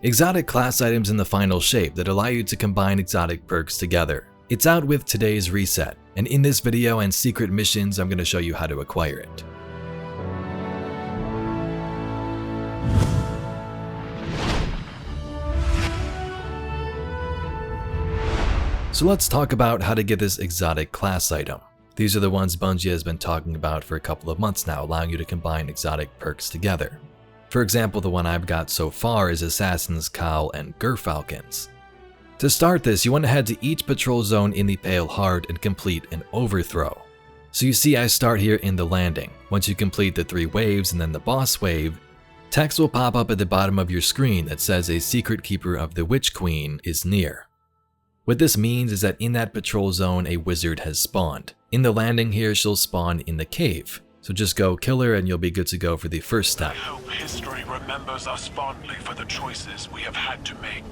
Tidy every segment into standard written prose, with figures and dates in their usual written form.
Exotic class items in the final shape that allow you to combine exotic perks together. It's out with today's reset, and in this video and secret missions, I'm going to show you how to acquire it. So let's talk about how to get this exotic class item. These are the ones Bungie has been talking about for a couple of months now, allowing you to combine exotic perks together. For example, the one I've got so far is Assassin's Cowl and Gerfalcons. To start this, you want to head to each patrol zone in the Pale Heart and complete an overthrow. So you see I start here in the landing. Once you complete the 3 waves and then the boss wave, text will pop up at the bottom of your screen that says a secret keeper of the Witch Queen is near. What this means is that in that patrol zone a wizard has spawned. In the landing here she'll spawn in the cave. So just go kill her and you'll be good to go for the first step. I hope history remembers us fondly for the choices we have had to make.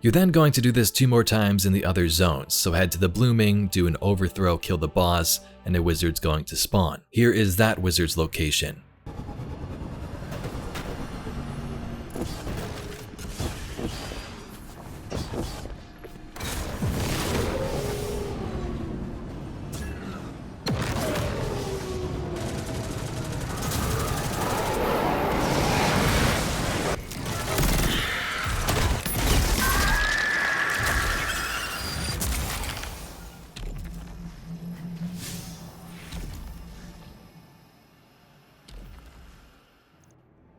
You're then going to do this 2 more times in the other zones, so head to the Blooming, do an overthrow, kill the boss, and a wizard's going to spawn. Here is that wizard's location.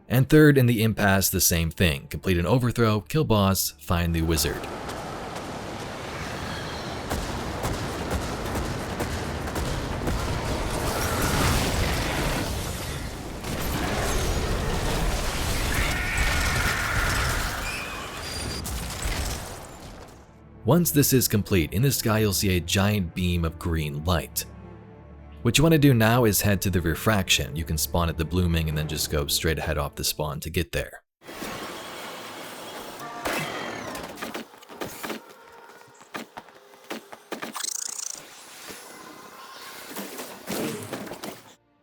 And third, in the Impasse, the same thing. Complete an overthrow, kill boss, find the wizard. Once this is complete, in the sky you'll see a giant beam of green light. What you want to do now is head to the Refraction. You can spawn at the Blooming and then just go straight ahead off the spawn to get there.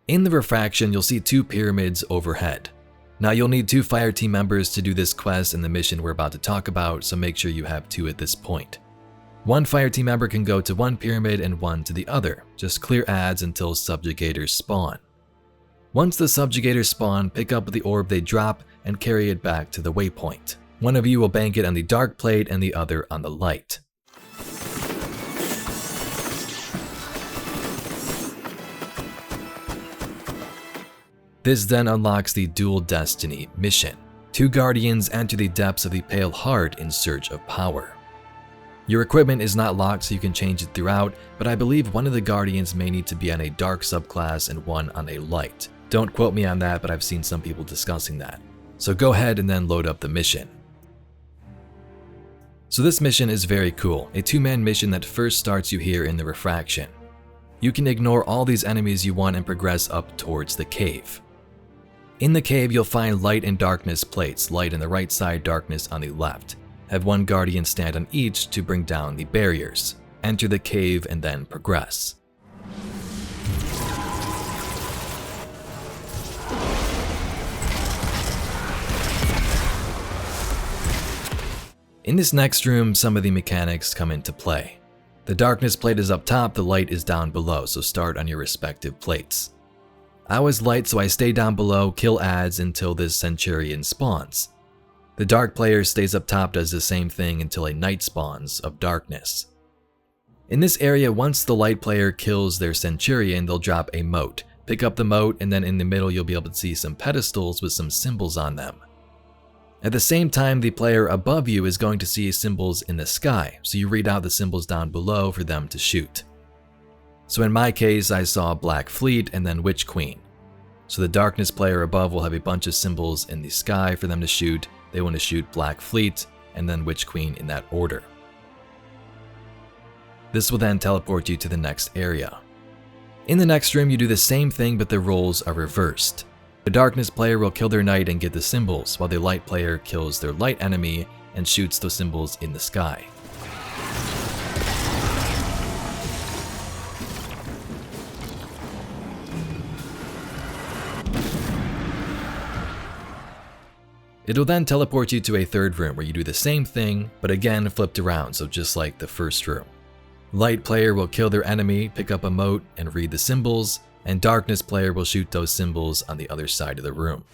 In the Refraction, you'll see 2 pyramids overhead. Now you'll need 2 fire team members to do this quest and the mission we're about to talk about, so make sure you have 2 at this point. 1 fire team member can go to one pyramid and 1 to the other. Just clear ads until subjugators spawn. Once the subjugators spawn, pick up the orb they drop and carry it back to the waypoint. One of you will bank it on the dark plate and the other on the light. This then unlocks the Dual Destiny mission. 2 guardians enter the depths of the Pale Heart in search of power. Your equipment is not locked so you can change it throughout, but I believe one of the guardians may need to be on a dark subclass and one on a light. Don't quote me on that, but I've seen some people discussing that. So go ahead and then load up the mission. So this mission is very cool, a 2-man mission that first starts you here in the Refraction. You can ignore all these enemies you want and progress up towards the cave. In the cave you'll find light and darkness plates, light on the right side, darkness on the left. Have 1 guardian stand on each to bring down the barriers. Enter the cave and then progress. In this next room, some of the mechanics come into play. The darkness plate is up top, the light is down below, so start on your respective plates. I was light, so I stay down below, kill ads until this Centurion spawns. The dark player stays up top, does the same thing until a knight spawns of darkness. In this area, once the light player kills their Centurion, they'll drop a mote. Pick up the mote, and then in the middle you'll be able to see some pedestals with some symbols on them. At the same time, the player above you is going to see symbols in the sky, so you read out the symbols down below for them to shoot. So in my case, I saw Black Fleet and then Witch Queen. So the darkness player above will have a bunch of symbols in the sky for them to shoot. They want to shoot Black Fleet and then Witch Queen in that order. This will then teleport you to the next area. In the next room, you do the same thing, but the roles are reversed. The darkness player will kill their knight and get the symbols, while the light player kills their light enemy and shoots the symbols in the sky. It'll then teleport you to a third room where you do the same thing, but again flipped around, so just like the first room. Light player will kill their enemy, pick up a mote, and read the symbols, and darkness player will shoot those symbols on the other side of the room.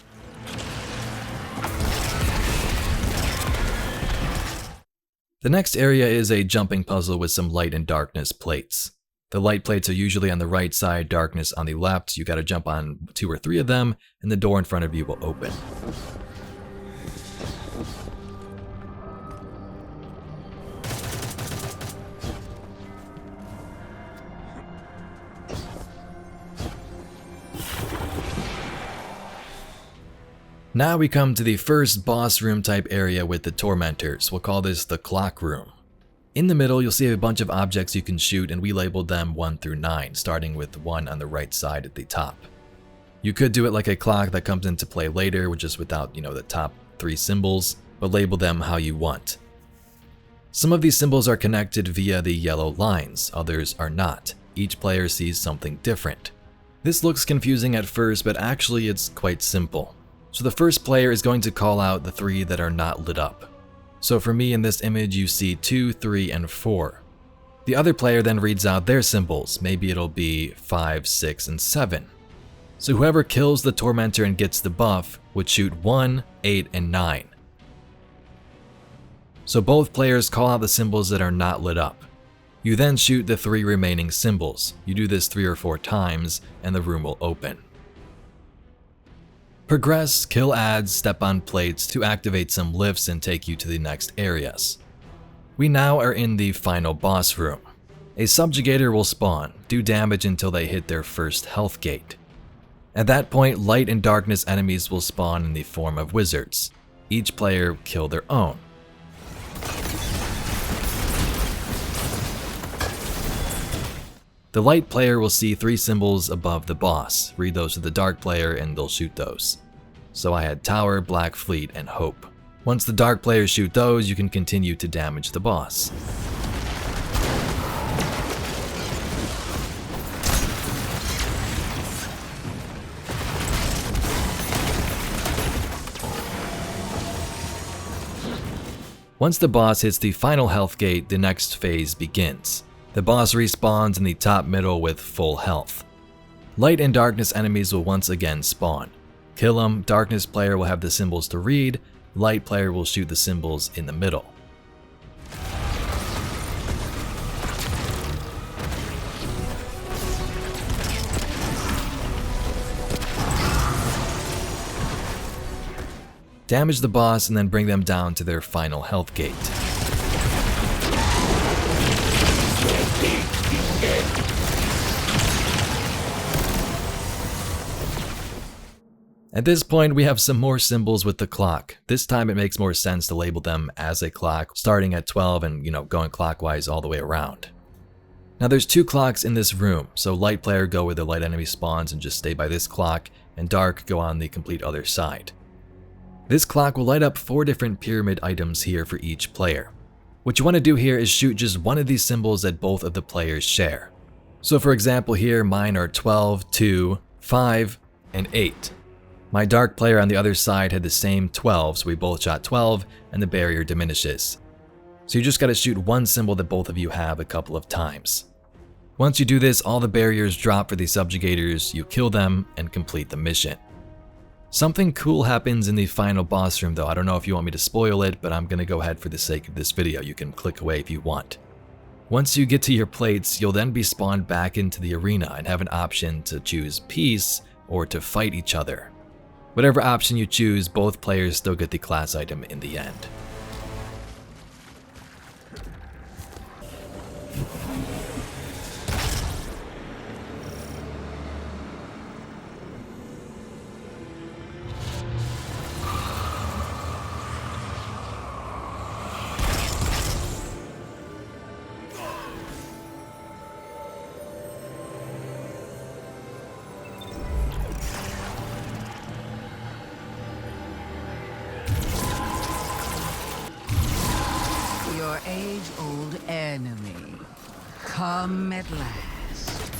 The next area is a jumping puzzle with some light and darkness plates. The light plates are usually on the right side, darkness on the left. You gotta jump on 2 or 3 of them, and the door in front of you will open. Now we come to the first boss room type area with the tormentors. We'll call this the clock room. In the middle, you'll see a bunch of objects you can shoot, and we labeled them 1 through 9, starting with 1 on the right side at the top. You could do it like a clock that comes into play later, which is without, the top 3 symbols, but label them how you want. Some of these symbols are connected via the yellow lines, others are not. Each player sees something different. This looks confusing at first, but actually it's quite simple. So the first player is going to call out the 3 that are not lit up. So for me in this image you see 2, 3, and 4. The other player then reads out their symbols, maybe it'll be 5, 6, and 7. So whoever kills the tormentor and gets the buff would shoot 1, 8, and 9. So both players call out the symbols that are not lit up. You then shoot the 3 remaining symbols. You do this 3 or 4 times and the room will open. Progress, kill ads, step on plates to activate some lifts and take you to the next areas. We now are in the final boss room. A subjugator will spawn, do damage until they hit their first health gate. At that point, light and darkness enemies will spawn in the form of wizards. Each player kill their own. The light player will see 3 symbols above the boss. Read those to the dark player and they'll shoot those. So I had Tower, Black Fleet, and Hope. Once the dark players shoot those, you can continue to damage the boss. Once the boss hits the final health gate, the next phase begins. The boss respawns in the top middle with full health. Light and darkness enemies will once again spawn. Kill them, darkness player will have the symbols to read, light player will shoot the symbols in the middle. Damage the boss and then bring them down to their final health gate. At this point, we have some more symbols with the clock. This time it makes more sense to label them as a clock, starting at 12 and, going clockwise all the way around. Now there's 2 clocks in this room, so light player go where the light enemy spawns and just stay by this clock, and dark go on the complete other side. This clock will light up 4 different pyramid items here for each player. What you want to do here is shoot just one of these symbols that both of the players share. So for example here, mine are 12, 2, 5, and 8. My dark player on the other side had the same 12, so we both shot 12, and the barrier diminishes. So you just gotta shoot one symbol that both of you have a couple of times. Once you do this, all the barriers drop for the subjugators, you kill them, and complete the mission. Something cool happens in the final boss room though. I don't know if you want me to spoil it, but I'm gonna go ahead for the sake of this video. You can click away if you want. Once you get to your plates, you'll then be spawned back into the arena and have an option to choose peace or to fight each other. Whatever option you choose, both players still get the class item in the end. Your age-old enemy. Come at last.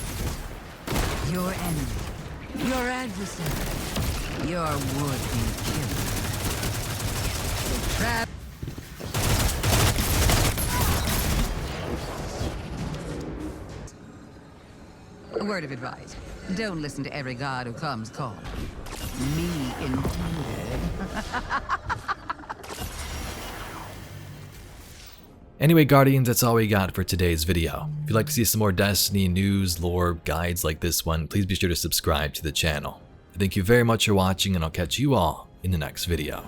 Your enemy. Your adversary. Your would-be killer. Trap. A word of advice. Don't listen to every god who comes calling. Me included. Anyway, Guardians, that's all we got for today's video. If you'd like to see some more Destiny news, lore, guides like this one, please be sure to subscribe to the channel. Thank you very much for watching, and I'll catch you all in the next video.